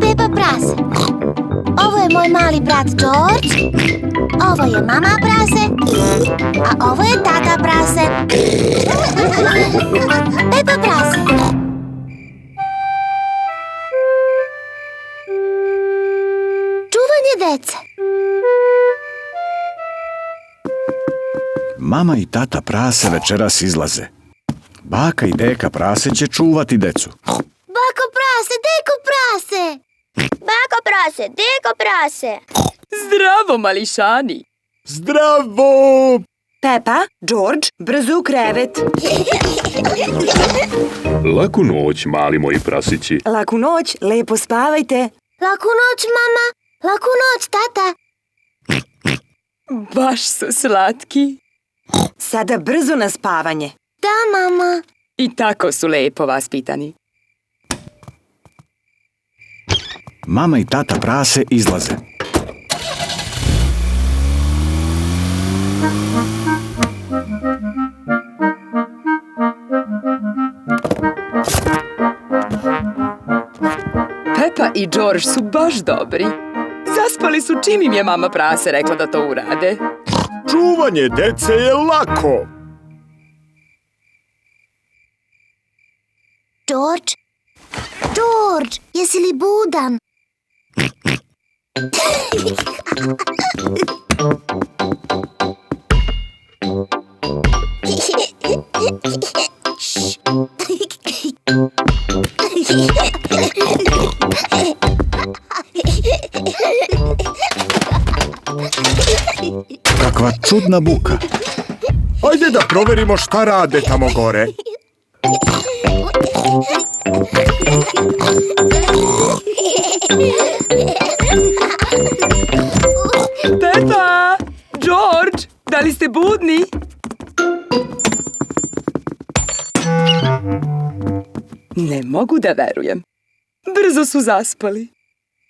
Pepa prase. Ovo je moj mali brat George. Ovo je mama prase. A ovo je tata prase. Pepa prase. Čuvanje dece. Mama i tata prase večeras izlaze. Baka i deka prase će čuvati decu. Bako prase, deko prase. Bako prase, deko prase. Zdravo, mališani. Zdravo! Pepa, George, brzo u krevet. Laku noć, mali moji prasići. Laku noć, lepo spavajte. Laku noć, mama. Laku noć, tata. Baš su slatki. Sada brzo na spavanje. Da, mama. I tako su lepo vaspitani. Mama i tata prase izlaze. Pepa i George su baš dobri. Zaspali su čim im je mama prase rekla da to urade. Čuvanje dece je lako. George? George, jesi li budan? Kakva čudna buka. Ajde da proverimo šta rade tamo gore. Pepa! George! Da li ste budni? Ne mogu da verujem. Brzo su zaspali.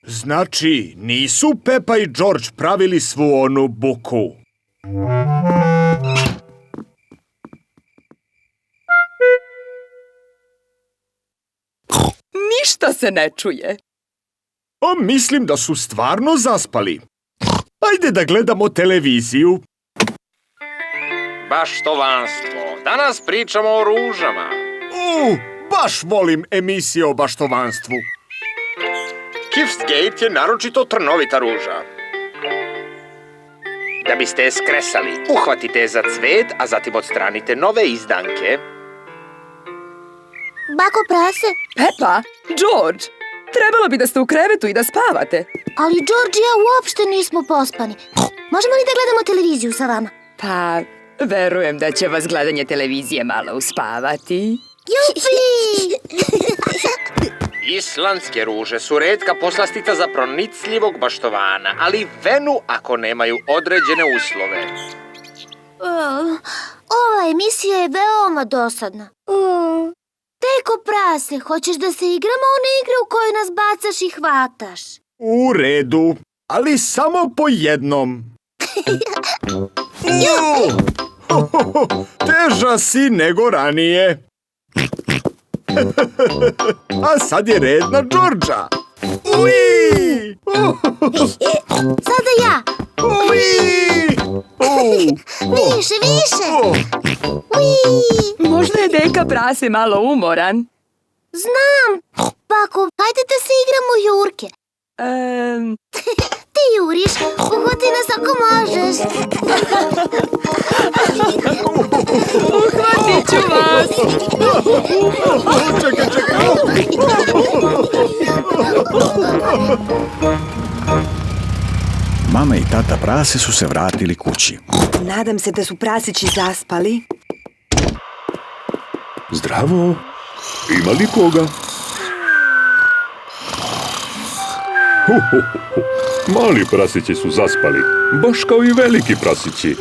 Znači, nisu Pepa i George pravili svu onu buku. Ništa se ne čuje. A mislim da su stvarno zaspali. Ajde da gledamo televiziju. Baštovanstvo. Danas pričamo o ružama. Baš volim emisije o baštovanstvu. Kifsgate je naročito trnovita ruža. Da biste je skresali, uhvatite je za cvet, a zatim odstranite nove izdanke. Bako prase? Pepa! George! Trebalo bi da ste u krevetu i da spavate. Ali George i ja uopšte nismo pospani. Možemo li da gledamo televiziju sa vama? Pa, verujem da će vas gledanje televizije malo uspavati. Jupi! Islandske ruže su retka poslastica za pronicljivog baštovana, ali venu ako nemaju određene uslove. Ova emisija je veoma dosadna. Deko prase, hoćeš da se igramo one igre u kojoj nas bacaš i hvataš? U redu, ali samo po jednom. Teža si nego ranije. A sad je red na Georgea. Ui! Sada ja. Ui! Više, više. Ui! Možda je deka prase malo umoran. Znam. Bako, hajde da se igramo jurke. Ti juriš, uhvati nas ako možeš. Uhvatit ću vas. Čekaj, čekaj. Mama i tata prase su se vratili kući. Nadam se da su prasići zaspali. Zdravo. Ima li koga? Mali prasići su zaspali, baš kao i veliki prasići.